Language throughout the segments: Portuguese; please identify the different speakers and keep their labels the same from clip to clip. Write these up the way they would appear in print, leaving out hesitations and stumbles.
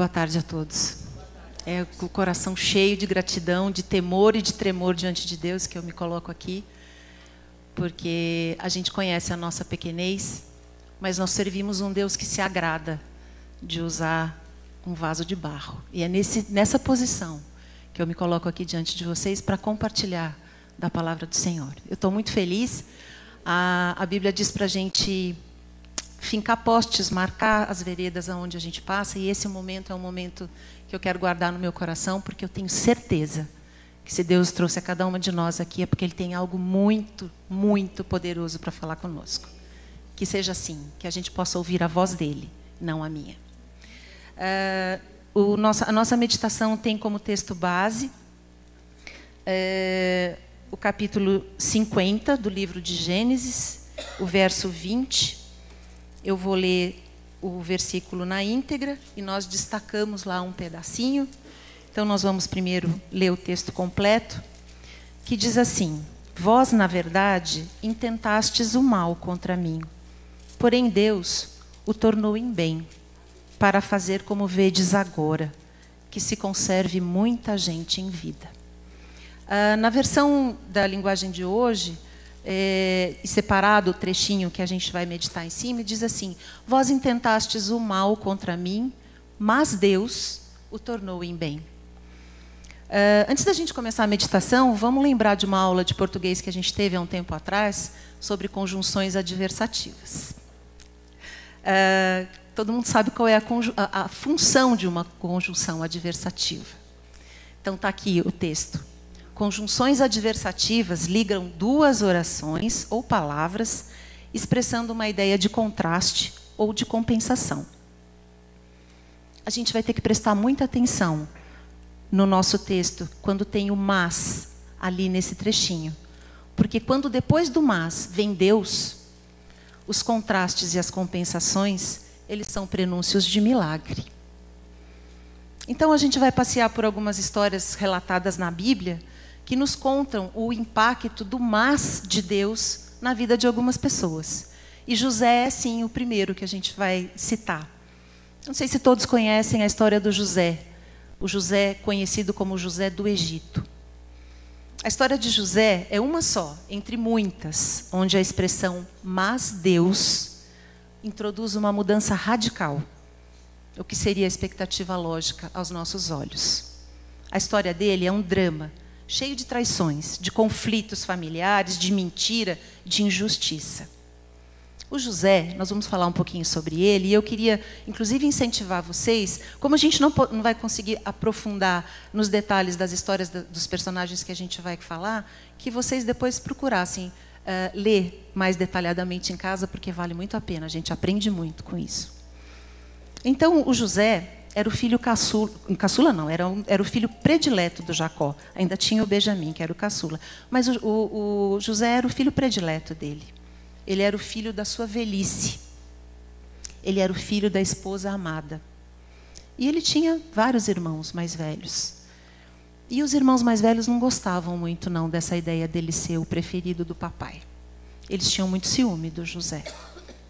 Speaker 1: Boa tarde a todos. É com o coração cheio de gratidão, de temor e de tremor diante de Deus que eu me coloco aqui, porque a gente conhece a nossa pequenez, mas nós servimos um Deus que se agrada de usar um vaso de barro. E é nessa posição que eu me coloco aqui diante de vocês para compartilhar da palavra do Senhor. Eu estou muito feliz. A Bíblia diz para a gente fincar postes, marcar as veredas aonde a gente passa, e esse momento é um momento que eu quero guardar no meu coração, porque eu tenho certeza que se Deus trouxe a cada uma de nós aqui é porque Ele tem algo muito, muito poderoso para falar conosco. Que seja assim, que a gente possa ouvir a voz dEle, não a minha. A nossa meditação tem como texto base o capítulo 50 do livro de Gênesis, o verso 20. Eu vou ler o versículo na íntegra e nós destacamos lá um pedacinho. Então, nós vamos primeiro ler o texto completo, que diz assim: Vós, na verdade, intentastes o mal contra mim, porém Deus o tornou em bem, para fazer como vedes agora, que se conserve muita gente em vida. Na versão da linguagem de hoje, e separado o trechinho que a gente vai meditar em cima, diz assim: Vós intentastes o mal contra mim, mas Deus o tornou em bem. Antes da gente começar a meditação, vamos lembrar de uma aula de português que a gente teve há um tempo atrás, sobre conjunções adversativas. Todo mundo sabe qual é a função de uma conjunção adversativa. Então está aqui o texto. Conjunções adversativas ligam duas orações ou palavras, expressando uma ideia de contraste ou de compensação. A gente vai ter que prestar muita atenção no nosso texto, quando tem o mas ali nesse trechinho. Porque quando depois do mas vem Deus, os contrastes e as compensações, eles são prenúncios de milagre. Então a gente vai passear por algumas histórias relatadas na Bíblia, que nos contam o impacto do mas de Deus na vida de algumas pessoas. E José é, sim, o primeiro que a gente vai citar. Não sei se todos conhecem a história do José. O José conhecido como José do Egito. A história de José é uma só, entre muitas, onde a expressão mas Deus introduz uma mudança radical, o que seria a expectativa lógica aos nossos olhos. A história dele é um drama, cheio de traições, de conflitos familiares, de mentira, de injustiça. O José, nós vamos falar um pouquinho sobre ele, e eu queria, inclusive, incentivar vocês, como a gente não vai conseguir aprofundar nos detalhes das histórias dos personagens que a gente vai falar, que vocês depois procurassem ler mais detalhadamente em casa, porque vale muito a pena, a gente aprende muito com isso. Então, o José era o filho caçula não, era o filho predileto do Jacó. Ainda tinha o Benjamim, que era o caçula. Mas o José era o filho predileto dele. Ele era o filho da sua velhice. Ele era o filho da esposa amada. E ele tinha vários irmãos mais velhos. E os irmãos mais velhos não gostavam muito, não, dessa ideia dele ser o preferido do papai. Eles tinham muito ciúme do José.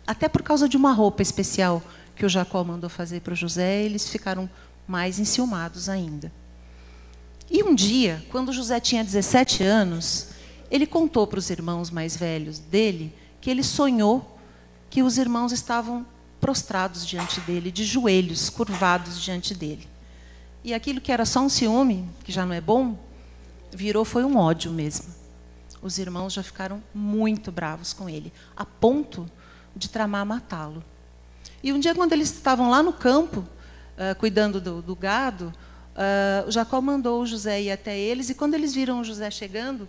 Speaker 1: Até por causa de uma roupa especial que o Jacó mandou fazer para o José, eles ficaram mais enciumados ainda. E um dia, quando José tinha 17 anos, ele contou para os irmãos mais velhos dele que ele sonhou que os irmãos estavam prostrados diante dele, de joelhos, curvados diante dele. E aquilo que era só um ciúme, que já não é bom, foi um ódio mesmo. Os irmãos já ficaram muito bravos com ele, a ponto de tramar matá-lo. E um dia, quando eles estavam lá no campo, cuidando do gado, o Jacó mandou o José ir até eles, e quando eles viram o José chegando,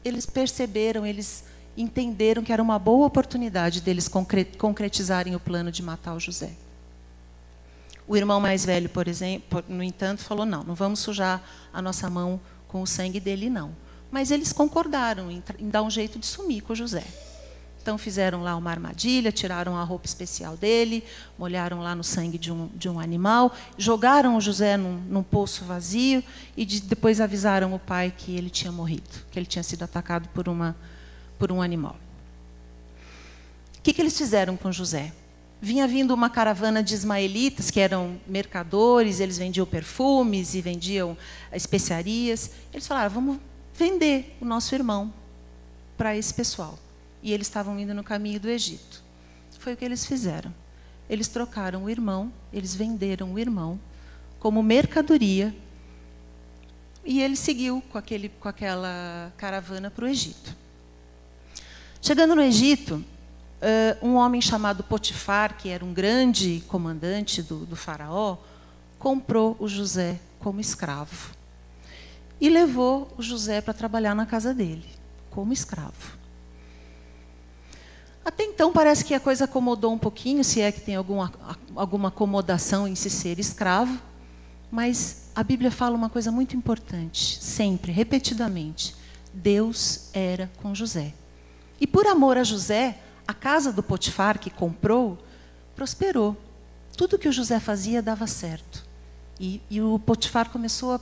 Speaker 1: eles perceberam, eles entenderam que era uma boa oportunidade deles concretizarem o plano de matar o José. O irmão mais velho, por exemplo, no entanto, falou: não vamos sujar a nossa mão com o sangue dele, não. Mas eles concordaram em dar um jeito de sumir com o José. Então fizeram lá uma armadilha, tiraram a roupa especial dele, molharam lá no sangue de um animal, jogaram o José num poço vazio e depois avisaram o pai que ele tinha morrido, que ele tinha sido atacado por um animal. O que eles fizeram com José? vinha vindo uma caravana de ismaelitas, que eram mercadores, eles vendiam perfumes e vendiam especiarias. Eles falaram, vamos vender o nosso irmão para esse pessoal. E eles estavam indo no caminho do Egito. Foi o que eles fizeram. Eles trocaram o irmão, eles venderam o irmão como mercadoria, e ele seguiu com aquela caravana para o Egito. Chegando no Egito, um homem chamado Potifar, que era um grande comandante do faraó, comprou o José como escravo. E levou o José para trabalhar na casa dele, como escravo. Até então parece que a coisa acomodou um pouquinho, se é que tem alguma acomodação em se ser escravo, mas a Bíblia fala uma coisa muito importante, sempre, repetidamente. Deus era com José. E por amor a José, a casa do Potifar, que comprou, prosperou. Tudo que o José fazia dava certo. E o Potifar começou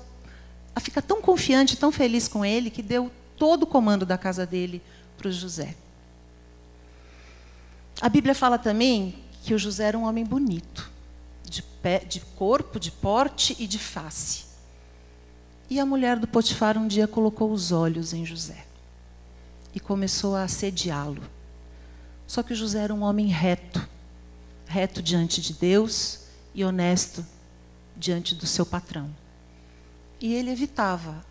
Speaker 1: a ficar tão confiante, tão feliz com ele, que deu todo o comando da casa dele para o José. A Bíblia fala também que o José era um homem bonito, de corpo, de porte e de face. E a mulher do Potifar um dia colocou os olhos em José e começou a assediá-lo. Só que o José era um homem reto, reto diante de Deus e honesto diante do seu patrão. E ele evitava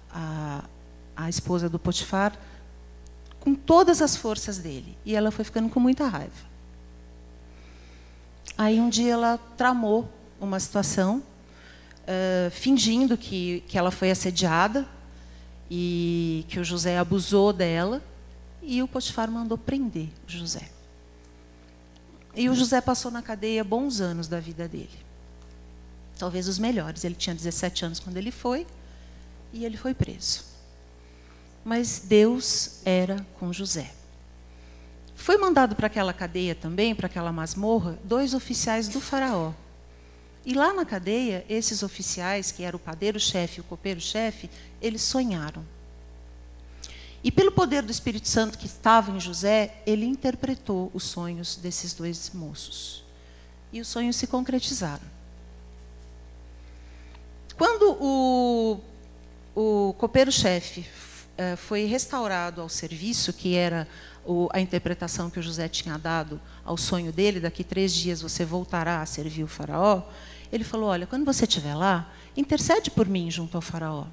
Speaker 1: a esposa do Potifar com todas as forças dele. E ela foi ficando com muita raiva. Aí um dia ela tramou uma situação, fingindo que ela foi assediada e que o José abusou dela, e o Potifar mandou prender o José. E o José passou na cadeia bons anos da vida dele. Talvez os melhores. Ele tinha 17 anos quando ele foi, e ele foi preso. Mas Deus era com José. Foi mandado para aquela cadeia também, para aquela masmorra, 2 oficiais do faraó. E lá na cadeia, esses oficiais, que eram o padeiro-chefe e o copeiro-chefe, eles sonharam. E pelo poder do Espírito Santo que estava em José, ele interpretou os sonhos desses 2 moços. E os sonhos se concretizaram. Quando o copeiro-chefe foi restaurado ao serviço, que era a interpretação que o José tinha dado ao sonho dele, daqui 3 dias você voltará a servir o faraó, ele falou, olha, quando você estiver lá, intercede por mim junto ao faraó.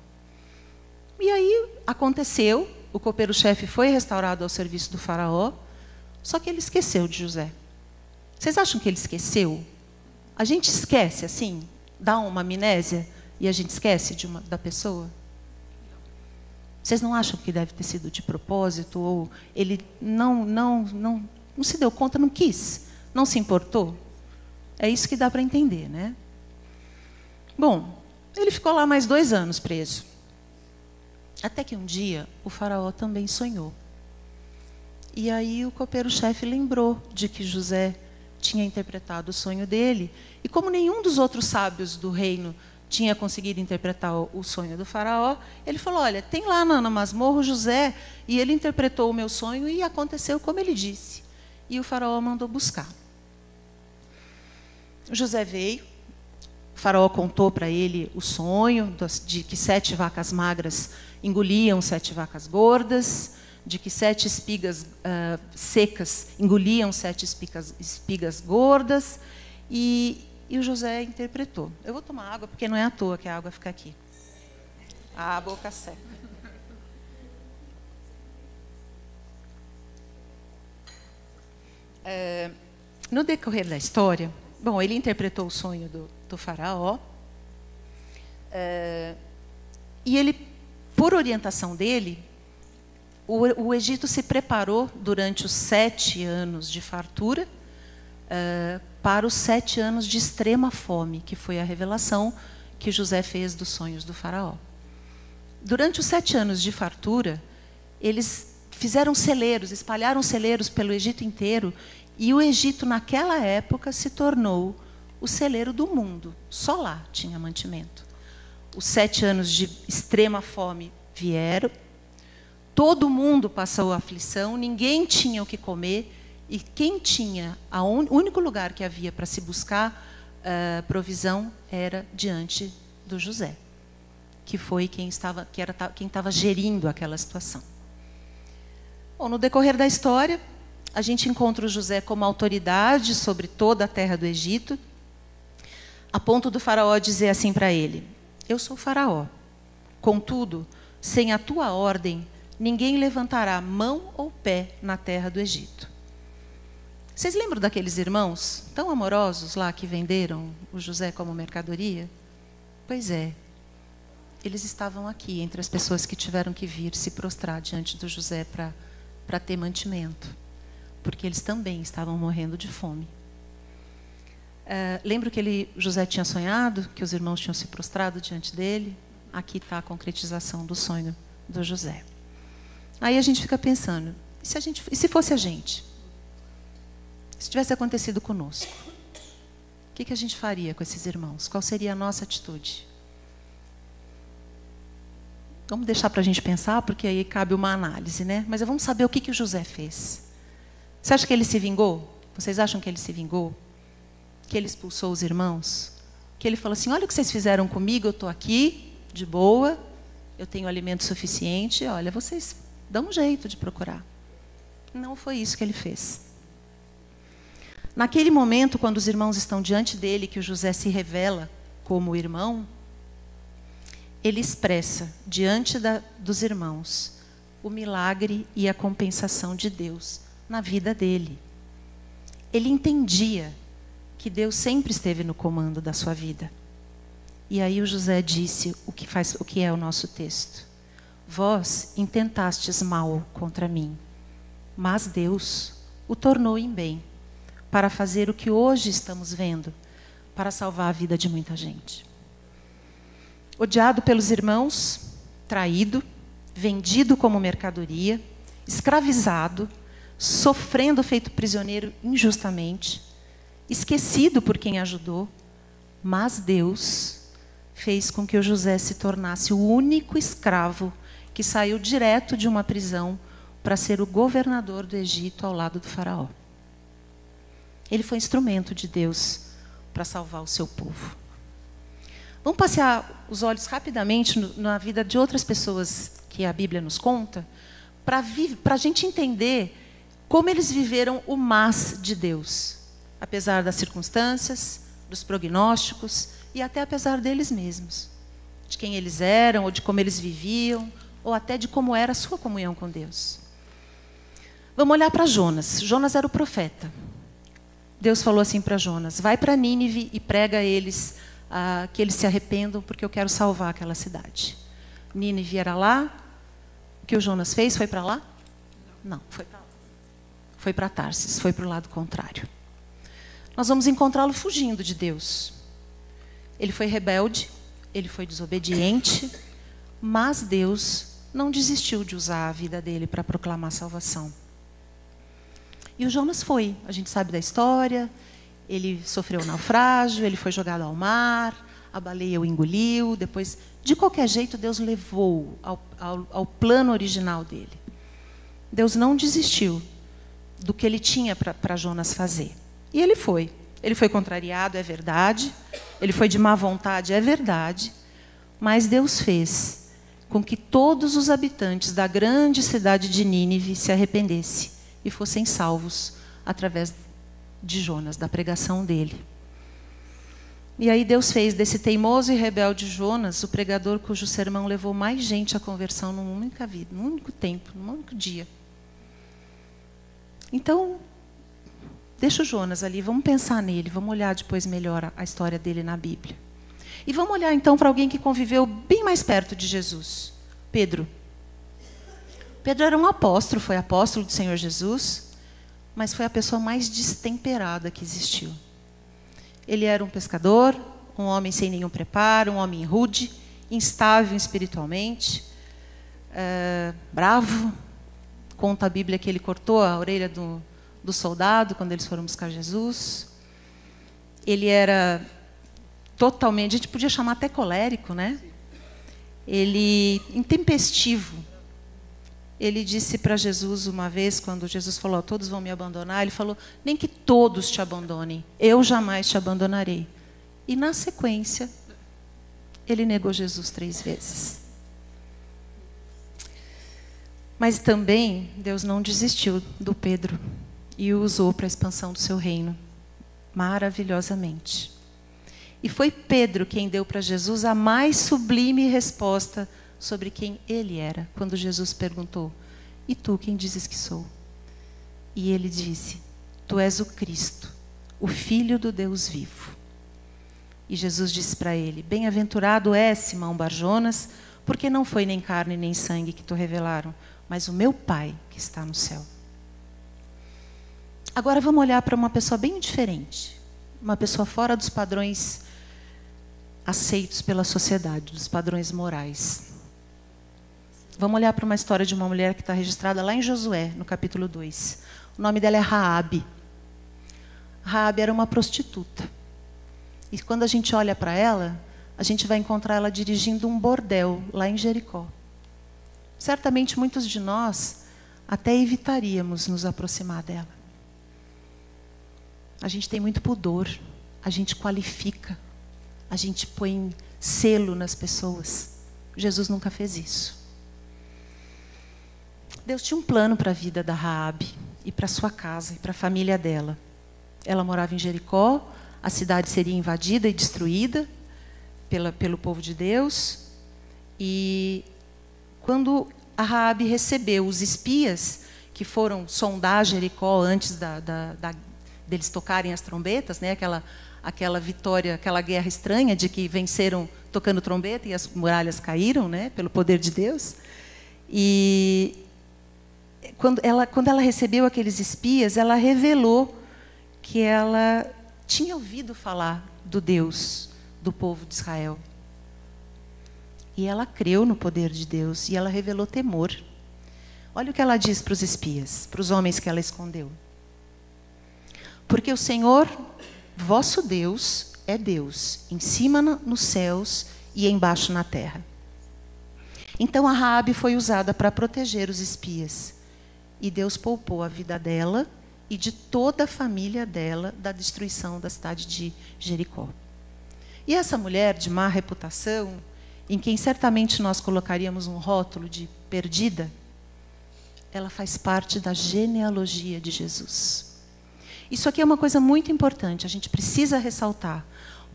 Speaker 1: E aí aconteceu, o copeiro-chefe foi restaurado ao serviço do faraó, só que ele esqueceu de José. Vocês acham que ele esqueceu? A gente esquece, assim, dá uma amnésia e a gente esquece da pessoa? Vocês não acham que deve ter sido de propósito? Ou ele não se deu conta, não quis, não se importou? É isso que dá para entender, né? Bom, ele ficou lá mais 2 anos preso. Até que um dia o faraó também sonhou. E aí o copeiro-chefe lembrou de que José tinha interpretado o sonho dele. E como nenhum dos outros sábios do reino tinha conseguido interpretar o sonho do faraó, ele falou, olha, tem lá na masmorra o José, e ele interpretou o meu sonho e aconteceu como ele disse. E o faraó mandou buscar. O José veio, o faraó contou para ele o sonho de que 7 vacas magras engoliam 7 vacas gordas, de que 7 espigas secas engoliam 7 espigas gordas, e o José interpretou. Eu vou tomar água, porque não é à toa que a água fica aqui. A boca seca. No decorrer da história, bom, ele interpretou o sonho do faraó, e ele, por orientação dele, o Egito se preparou durante os 7 anos de fartura, para os 7 anos de extrema fome, que foi a revelação que José fez dos sonhos do faraó. Durante os 7 anos de fartura, eles fizeram celeiros, espalharam celeiros pelo Egito inteiro, e o Egito, naquela época, se tornou o celeiro do mundo. Só lá tinha mantimento. Os 7 anos de extrema fome vieram, todo mundo passou aflição, ninguém tinha o que comer, E quem tinha, o único lugar que havia para se buscar provisão era diante do José, que foi quem estava gerindo aquela situação. Bom, no decorrer da história, a gente encontra o José como autoridade sobre toda a terra do Egito, a ponto do faraó dizer assim para ele: eu sou faraó, contudo, sem a tua ordem, ninguém levantará mão ou pé na terra do Egito. Vocês lembram daqueles irmãos tão amorosos lá que venderam o José como mercadoria? Pois é, eles estavam aqui entre as pessoas que tiveram que vir se prostrar diante do José para ter mantimento, porque eles também estavam morrendo de fome. Lembro que José tinha sonhado, que os irmãos tinham se prostrado diante dele. Aqui está a concretização do sonho do José. Aí a gente fica pensando, e se fosse a gente? Se tivesse acontecido conosco, o que a gente faria com esses irmãos? Qual seria a nossa atitude? Vamos deixar para a gente pensar, porque aí cabe uma análise, né? Mas vamos saber o que o José fez. Você acha que ele se vingou? Vocês acham que ele se vingou? Que ele expulsou os irmãos? Que ele falou assim: olha o que vocês fizeram comigo, eu estou aqui, de boa, eu tenho alimento suficiente, olha, vocês dão um jeito de procurar. Não foi isso que ele fez. Naquele momento, quando os irmãos estão diante dele, que o José se revela como irmão, ele expressa diante dos irmãos o milagre e a compensação de Deus na vida dele. Ele entendia que Deus sempre esteve no comando da sua vida. E aí o José disse o que é o nosso texto: vós intentastes mal contra mim, mas Deus o tornou em bem, para fazer o que hoje estamos vendo, para salvar a vida de muita gente. Odiado pelos irmãos, traído, vendido como mercadoria, escravizado, sofrendo feito prisioneiro injustamente, esquecido por quem ajudou, mas Deus fez com que o José se tornasse o único escravo que saiu direto de uma prisão para ser o governador do Egito ao lado do faraó. Ele foi instrumento de Deus para salvar o seu povo. Vamos passear os olhos rapidamente na vida de outras pessoas que a Bíblia nos conta, para a gente entender como eles viveram o mas de Deus, apesar das circunstâncias, dos prognósticos e até apesar deles mesmos, de quem eles eram, ou de como eles viviam, ou até de como era a sua comunhão com Deus. Vamos olhar para Jonas. Jonas era o profeta. Deus falou assim para Jonas: vai para Nínive e prega a eles que eles se arrependam, porque eu quero salvar aquela cidade. Nínive era lá. O que o Jonas fez? Foi para lá? Não, foi para lá. Foi para Tarsis, foi para o lado contrário. Nós vamos encontrá-lo fugindo de Deus. Ele foi rebelde, ele foi desobediente, mas Deus não desistiu de usar a vida dele para proclamar salvação. E o Jonas foi, a gente sabe da história, ele sofreu um naufrágio, ele foi jogado ao mar, a baleia o engoliu, depois, de qualquer jeito, Deus levou ao plano original dele. Deus não desistiu do que ele tinha para Jonas fazer. E ele foi. Ele foi contrariado, é verdade. Ele foi de má vontade, é verdade. Mas Deus fez com que todos os habitantes da grande cidade de Nínive se arrependessem e fossem salvos através de Jonas, da pregação dele. E aí Deus fez desse teimoso e rebelde Jonas o pregador cujo sermão levou mais gente à conversão numa única vida, num único tempo, num único dia. Então, deixa o Jonas ali, vamos pensar nele, vamos olhar depois melhor a história dele na Bíblia. E vamos olhar então para alguém que conviveu bem mais perto de Jesus, Pedro. Pedro era um apóstolo, foi apóstolo do Senhor Jesus, mas foi a pessoa mais destemperada que existiu. Ele era um pescador, um homem sem nenhum preparo, um homem rude, instável espiritualmente, bravo. Conta a Bíblia que ele cortou a orelha do soldado quando eles foram buscar Jesus. Ele era totalmente, a gente podia chamar até colérico, né? Ele intempestivo. ele disse para Jesus uma vez, quando Jesus falou, todos vão me abandonar, ele falou, nem que todos te abandonem, eu jamais te abandonarei. E na sequência, ele negou Jesus 3 vezes. Mas também, Deus não desistiu do Pedro e o usou para a expansão do seu reino, maravilhosamente. E foi Pedro quem deu para Jesus a mais sublime resposta sobre quem ele era, quando Jesus perguntou, e tu quem dizes que sou? E ele disse, tu és o Cristo, o Filho do Deus vivo. E Jesus disse para ele, bem-aventurado és, Simão Barjonas, porque não foi nem carne nem sangue que te revelaram, mas o meu Pai que está no céu. Agora vamos olhar para uma pessoa bem diferente, uma pessoa fora dos padrões aceitos pela sociedade, dos padrões morais. Vamos olhar para uma história de uma mulher que está registrada lá em Josué, no capítulo 2. O nome dela é Raabe. Raabe era uma prostituta. E quando a gente olha para ela, a gente vai encontrar ela dirigindo um bordel lá em Jericó. Certamente muitos de nós até evitaríamos nos aproximar dela. A gente tem muito pudor, a gente qualifica, a gente põe selo nas pessoas. Jesus nunca fez isso. Deus tinha um plano para a vida da Raabe e para sua casa e para a família dela. Ela morava em Jericó, a cidade seria invadida e destruída pelo povo de Deus. E quando a Raabe recebeu os espias que foram sondar Jericó antes deles tocarem as trombetas, né? Aquela vitória, aquela guerra estranha de que venceram tocando trombeta e as muralhas caíram, né? Pelo poder de Deus. E quando ela recebeu aqueles espias, ela revelou que ela tinha ouvido falar do Deus do povo de Israel. E ela creu no poder de Deus e ela revelou temor. Olha o que ela diz para os espias, para os homens que ela escondeu. Porque o Senhor, vosso Deus, é Deus, em cima nos céus e embaixo na terra. Então a Raabe foi usada para proteger os espias. E Deus poupou a vida dela e de toda a família dela da destruição da cidade de Jericó. E essa mulher de má reputação, em quem certamente nós colocaríamos um rótulo de perdida, ela faz parte da genealogia de Jesus. Isso aqui é uma coisa muito importante, a gente precisa ressaltar,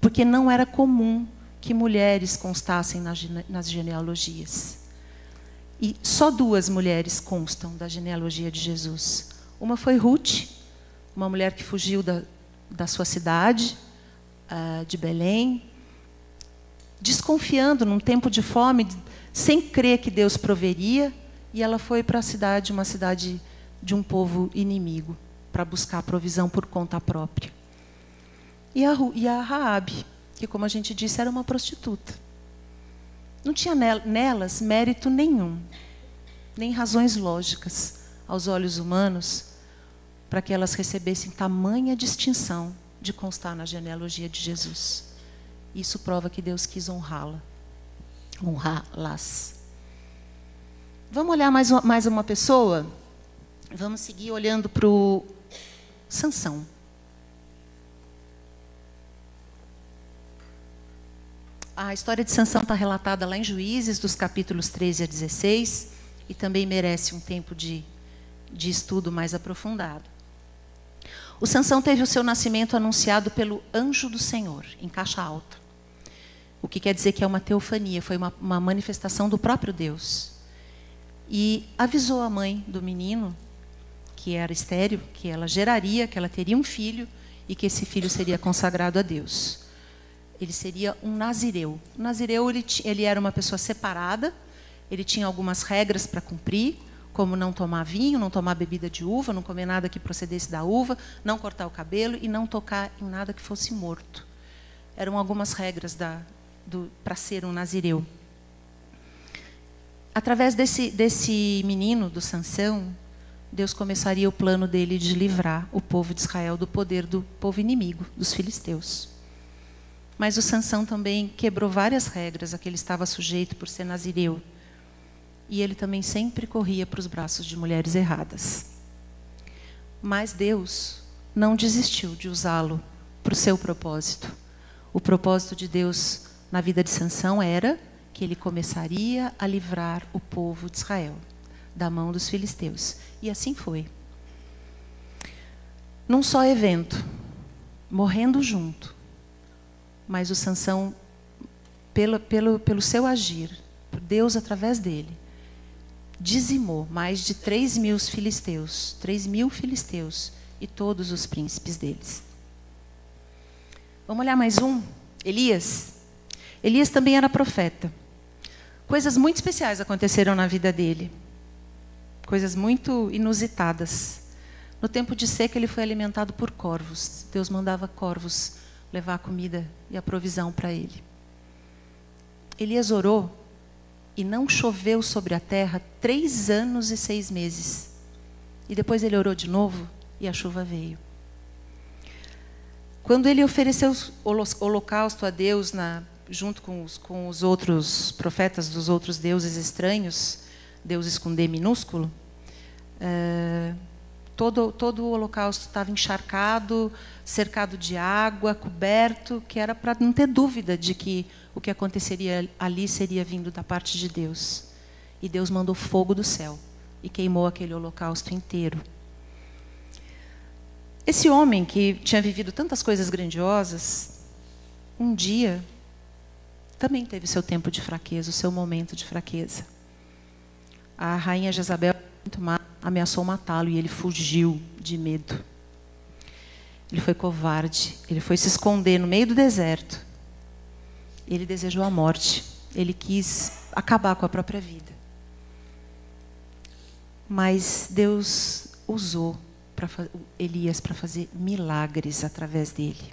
Speaker 1: porque não era comum que mulheres constassem nas genealogias. E só 2 mulheres constam da genealogia de Jesus. Uma foi Ruth, uma mulher que fugiu da sua cidade, de Belém, desconfiando num tempo de fome, sem crer que Deus proveria, e ela foi para a cidade, uma cidade de um povo inimigo, para buscar provisão por conta própria. E a Raabe, que, como a gente disse, era uma prostituta. Não tinha nelas mérito nenhum, nem razões lógicas aos olhos humanos para que elas recebessem tamanha distinção de constar na genealogia de Jesus. Isso prova que Deus quis honrá-las. Vamos olhar mais uma pessoa? Vamos seguir olhando para o Sansão. A história de Sansão está relatada lá em Juízes, dos capítulos 13 a 16, e também merece um tempo de estudo mais aprofundado. O Sansão teve o seu nascimento anunciado pelo anjo do Senhor, em caixa alta. O que quer dizer que é uma teofania, foi uma manifestação do próprio Deus. E avisou a mãe do menino, que era estéril, que ela geraria, que ela teria um filho, e que esse filho seria consagrado a Deus. Ele seria um nazireu. O nazireu, ele era uma pessoa separada, ele tinha algumas regras para cumprir, como não tomar vinho, não tomar bebida de uva, não comer nada que procedesse da uva, não cortar o cabelo e não tocar em nada que fosse morto. Eram algumas regras para ser um nazireu. Através desse menino, do Sansão, Deus começaria o plano dele de livrar o povo de Israel do poder do povo inimigo, dos filisteus. Mas o Sansão também quebrou várias regras a que ele estava sujeito por ser nazireu. e ele também sempre corria para os braços de mulheres erradas. Mas Deus não desistiu de usá-lo para o seu propósito. O propósito de Deus na vida de Sansão era que ele começaria a livrar o povo de Israel da mão dos filisteus. E assim foi. Num só evento, morrendo junto, mas o Sansão, pelo seu agir, por Deus através dele, dizimou mais de 3.000 filisteus, 3.000 filisteus e todos os príncipes deles. Vamos olhar mais um, Elias. Elias também era profeta. Coisas muito especiais aconteceram na vida dele. Coisas muito inusitadas. No tempo de seca, ele foi alimentado por corvos. Deus mandava corvos levar a comida e a provisão para ele. Elias orou e não choveu sobre a terra 3 anos e 6 meses. E depois ele orou de novo e a chuva veio. Quando ele ofereceu o holocausto a Deus, junto com os outros profetas dos outros deuses estranhos, deuses com D minúsculo, todo o holocausto estava encharcado, cercado de água, coberto, que era para não ter dúvida de que o que aconteceria ali seria vindo da parte de Deus. E Deus mandou fogo do céu e queimou aquele holocausto inteiro. Esse homem que tinha vivido tantas coisas grandiosas, um dia também teve seu tempo de fraqueza, o seu momento de fraqueza. A rainha Jezabel ameaçou matá-lo e ele fugiu de medo. Ele foi covarde, ele foi se esconder no meio do deserto. Ele desejou a morte, ele quis acabar com a própria vida. Mas Deus usou Elias para fazer milagres através dele.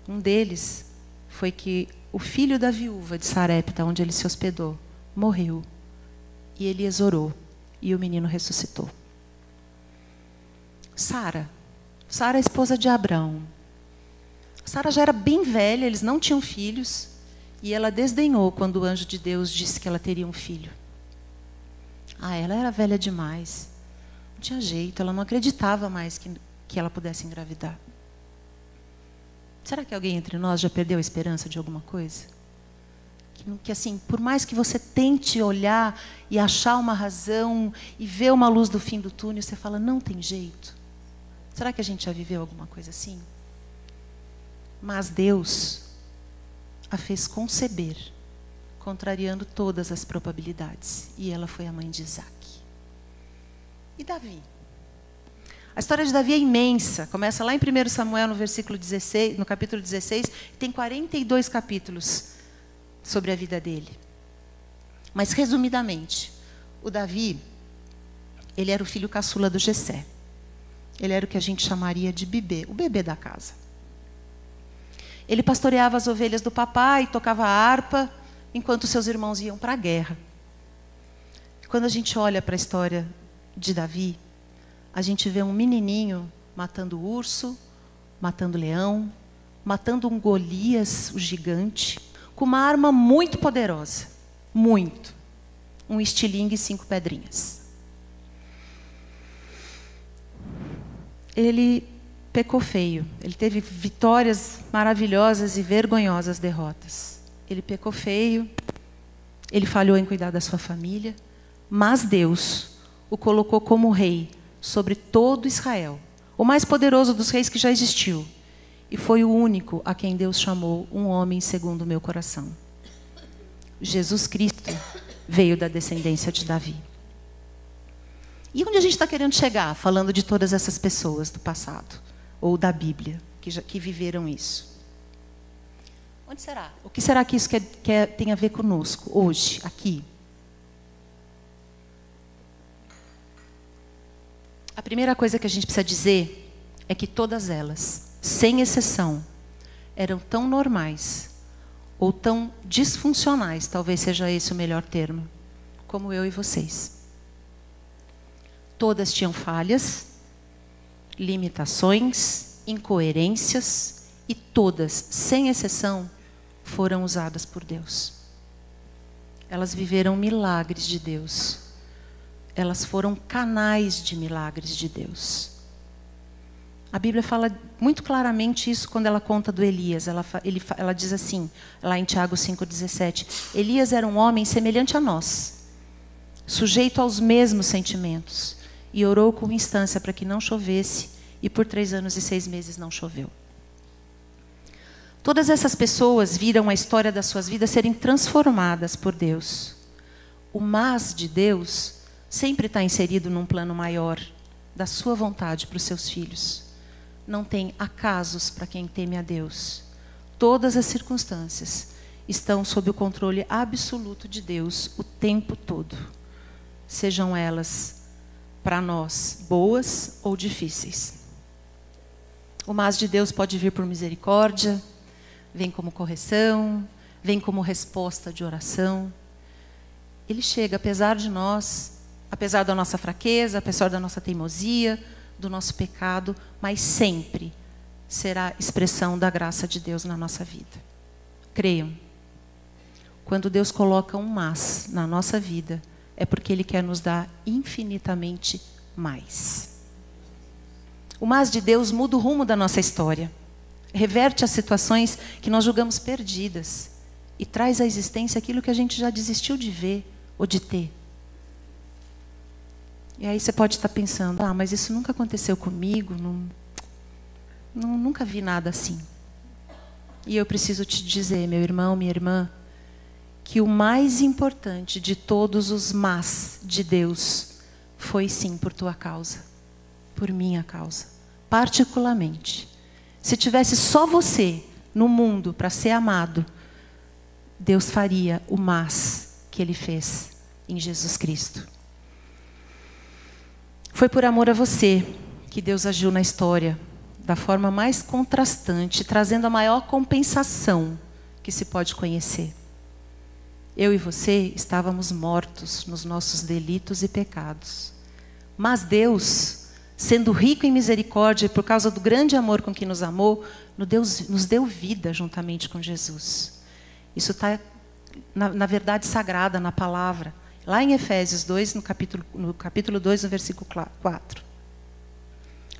Speaker 1: Um deles foi que o filho da viúva de Sarepta, onde ele se hospedou, morreu. E Elias orou e o menino ressuscitou. Sara, a esposa de Abraão. Sara já era bem velha, eles não tinham filhos, e ela desdenhou quando o anjo de Deus disse que ela teria um filho. Ela era velha demais. Não tinha jeito, ela não acreditava mais que ela pudesse engravidar. Será que alguém entre nós já perdeu a esperança de alguma coisa? Que assim, por mais que você tente olhar e achar uma razão e ver uma luz do fim do túnel, você fala, não tem jeito. Será que a gente já viveu alguma coisa assim? Mas Deus a fez conceber, contrariando todas as probabilidades. E ela foi a mãe de Isaac. E Davi? A história de Davi é imensa. Começa lá em 1 Samuel, no capítulo 16, tem 42 capítulos sobre a vida dele. Mas, resumidamente, o Davi, ele era o filho caçula do Jessé. Ele era o que a gente chamaria de bebê, o bebê da casa. Ele pastoreava as ovelhas do papai, tocava a harpa, enquanto seus irmãos iam para a guerra. Quando a gente olha para a história de Davi, a gente vê um menininho matando urso, matando leão, matando um Golias, o gigante, com uma arma muito poderosa, muito. Um estilingue e 5 pedrinhas. Ele pecou feio. Ele teve vitórias maravilhosas e vergonhosas derrotas. Ele pecou feio, ele falhou em cuidar da sua família, mas Deus o colocou como rei sobre todo Israel, o mais poderoso dos reis que já existiu. E foi o único a quem Deus chamou um homem segundo o meu coração. Jesus Cristo veio da descendência de Davi. E onde a gente está querendo chegar, falando de todas essas pessoas do passado, ou da Bíblia, que viveram isso? Onde será? O que será que isso tem a ver conosco, hoje, aqui? A primeira coisa que a gente precisa dizer é que todas elas, sem exceção, eram tão normais ou tão disfuncionais, talvez seja esse o melhor termo, como eu e vocês. Todas tinham falhas, limitações, incoerências, e todas, sem exceção, foram usadas por Deus. Elas viveram milagres de Deus. Elas foram canais de milagres de Deus. A Bíblia fala muito claramente isso quando ela conta do Elias. Ela diz assim, lá em Tiago 5,17. Elias era um homem semelhante a nós, sujeito aos mesmos sentimentos, e orou com instância para que não chovesse, e por 3 anos e 6 meses não choveu. Todas essas pessoas viram a história das suas vidas serem transformadas por Deus. O mas de Deus sempre está inserido num plano maior da sua vontade para os seus filhos. Não tem acasos para quem teme a Deus. Todas as circunstâncias estão sob o controle absoluto de Deus o tempo todo. Sejam elas, para nós, boas ou difíceis. O mas de Deus pode vir por misericórdia, vem como correção, vem como resposta de oração. Ele chega, apesar de nós, apesar da nossa fraqueza, apesar da nossa teimosia, do nosso pecado, mas sempre será expressão da graça de Deus na nossa vida. Creiam, quando Deus coloca um mas na nossa vida, é porque Ele quer nos dar infinitamente mais. O mas de Deus muda o rumo da nossa história, reverte as situações que nós julgamos perdidas e traz à existência aquilo que a gente já desistiu de ver ou de ter. E aí você pode estar pensando, mas isso nunca aconteceu comigo, nunca vi nada assim. E eu preciso te dizer, meu irmão, minha irmã, que o mais importante de todos os mas de Deus foi sim por tua causa, por minha causa, particularmente. Se tivesse só você no mundo para ser amado, Deus faria o mas que Ele fez em Jesus Cristo. Foi por amor a você que Deus agiu na história da forma mais contrastante, trazendo a maior compensação que se pode conhecer. Eu e você estávamos mortos nos nossos delitos e pecados. Mas Deus, sendo rico em misericórdia, por causa do grande amor com que nos amou, nos deu vida juntamente com Jesus. Isso está na verdade sagrada, na palavra. Lá em Efésios 2, no capítulo 2, no versículo 4.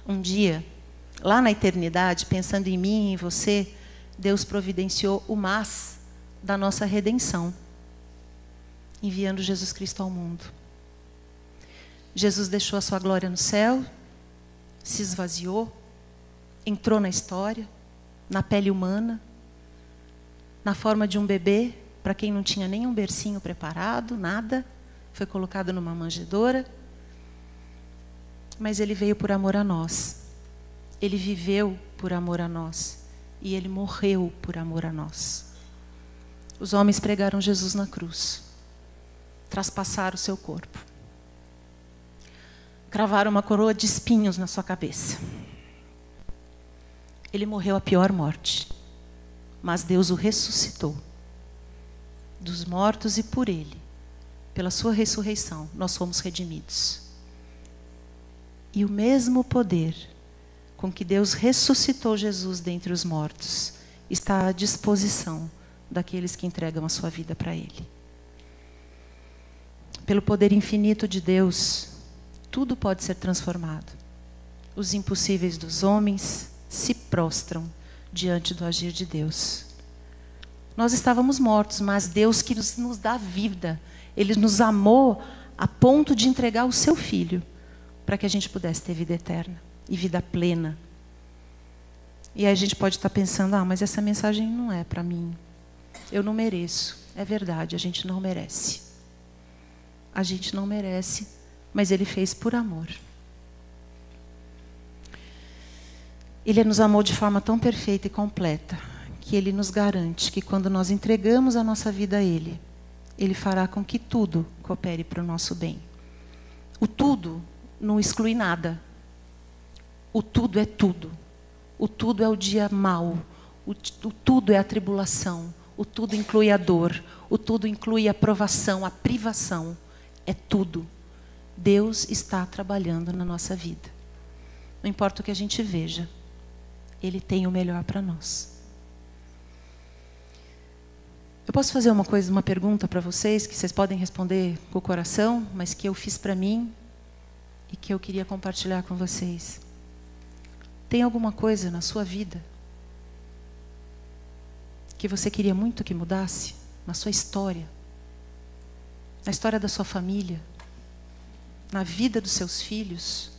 Speaker 1: Um dia, lá na eternidade, pensando em mim e em você, Deus providenciou o mas da nossa redenção, enviando Jesus Cristo ao mundo. Jesus deixou a sua glória no céu, se esvaziou, entrou na história, na pele humana, na forma de um bebê, para quem não tinha nenhum bercinho preparado, nada. Foi colocado numa manjedoura, mas Ele veio por amor a nós. Ele viveu por amor a nós. E Ele morreu por amor a nós. Os homens pregaram Jesus na cruz. Traspassaram o seu corpo. Cravaram uma coroa de espinhos na sua cabeça. Ele morreu a pior morte. Mas Deus o ressuscitou dos mortos e por Ele. Pela sua ressurreição, nós fomos redimidos. E o mesmo poder com que Deus ressuscitou Jesus dentre os mortos está à disposição daqueles que entregam a sua vida para Ele. Pelo poder infinito de Deus, tudo pode ser transformado. Os impossíveis dos homens se prostram diante do agir de Deus. Nós estávamos mortos, mas Deus que nos dá vida, Ele nos amou a ponto de entregar o seu Filho para que a gente pudesse ter vida eterna e vida plena. E aí a gente pode estar pensando, mas essa mensagem não é para mim. Eu não mereço. É verdade, a gente não merece. A gente não merece, mas Ele fez por amor. Ele nos amou de forma tão perfeita e completa que Ele nos garante que quando nós entregamos a nossa vida a Ele, Ele fará com que tudo coopere para o nosso bem. O tudo não exclui nada. O tudo é tudo. O tudo é o dia mau. O tudo é a tribulação. O tudo inclui a dor. O tudo inclui a provação, a privação. É tudo. Deus está trabalhando na nossa vida. Não importa o que a gente veja, Ele tem o melhor para nós. Eu posso fazer uma pergunta para vocês, que vocês podem responder com o coração, mas que eu fiz para mim e que eu queria compartilhar com vocês. Tem alguma coisa na sua vida que você queria muito que mudasse? Na sua história? Na história da sua família? Na vida dos seus filhos?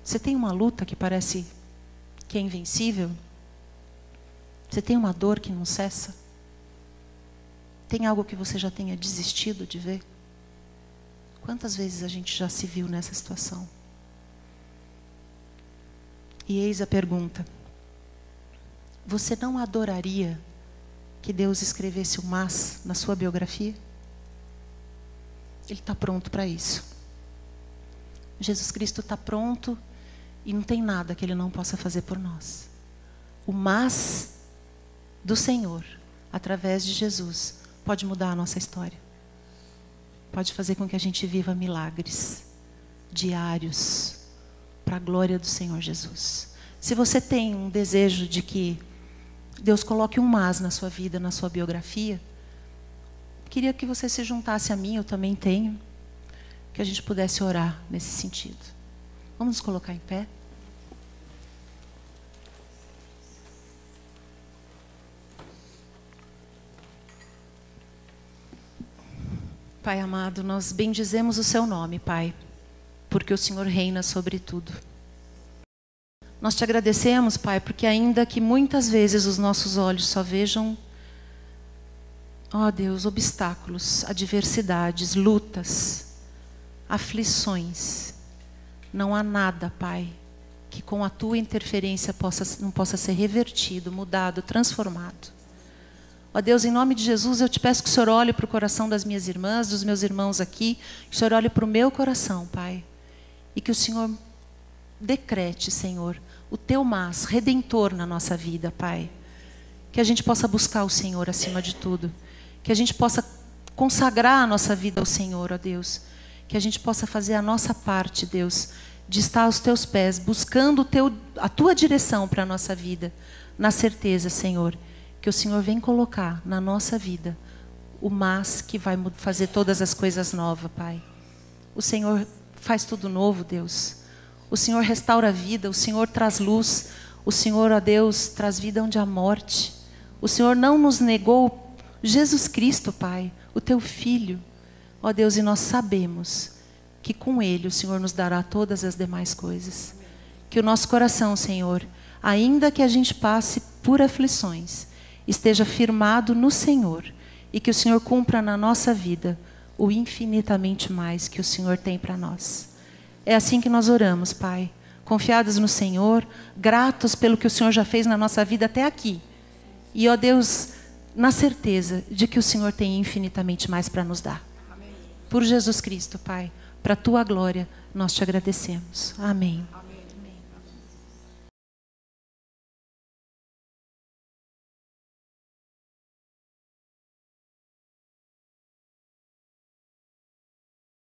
Speaker 1: Você tem uma luta que parece que é invencível? Você tem uma dor que não cessa? Tem algo que você já tenha desistido de ver? Quantas vezes a gente já se viu nessa situação? E eis a pergunta: você não adoraria que Deus escrevesse o mas na sua biografia? Ele está pronto para isso. Jesus Cristo está pronto e não tem nada que Ele não possa fazer por nós. O mas do Senhor, através de Jesus, pode mudar a nossa história. Pode fazer com que a gente viva milagres diários para a glória do Senhor Jesus. Se você tem um desejo de que Deus coloque um mas na sua vida, na sua biografia, queria que você se juntasse a mim, eu também tenho, que a gente pudesse orar nesse sentido. Vamos nos colocar em pé? Pai amado, nós bendizemos o seu nome, Pai, porque o Senhor reina sobre tudo. Nós te agradecemos, Pai, porque ainda que muitas vezes os nossos olhos só vejam, ó Deus, obstáculos, adversidades, lutas, aflições, não há nada, Pai, que com a tua interferência não possa ser revertido, mudado, transformado. Ó Deus, em nome de Jesus, eu te peço que o Senhor olhe para o coração das minhas irmãs, dos meus irmãos aqui, que o Senhor olhe para o meu coração, Pai, e que o Senhor decrete, Senhor, o teu mas redentor na nossa vida, Pai. Que a gente possa buscar o Senhor acima de tudo. Que a gente possa consagrar a nossa vida ao Senhor, ó Deus. Que a gente possa fazer a nossa parte, Deus, de estar aos teus pés, buscando a tua direção para a nossa vida. Na certeza, Senhor, que o Senhor vem colocar na nossa vida o mas que vai fazer todas as coisas novas, Pai. O Senhor faz tudo novo, Deus. O Senhor restaura a vida, o Senhor traz luz, o Senhor, ó Deus, traz vida onde há morte. O Senhor não nos negou Jesus Cristo, Pai, o teu Filho. Ó Deus, e nós sabemos que com Ele o Senhor nos dará todas as demais coisas. Que o nosso coração, Senhor, ainda que a gente passe por aflições, esteja firmado no Senhor e que o Senhor cumpra na nossa vida o infinitamente mais que o Senhor tem para nós. É assim que nós oramos, Pai, confiados no Senhor, gratos pelo que o Senhor já fez na nossa vida até aqui. E, ó Deus, na certeza de que o Senhor tem infinitamente mais para nos dar. Por Jesus Cristo, Pai, para a tua glória, nós te agradecemos. Amém.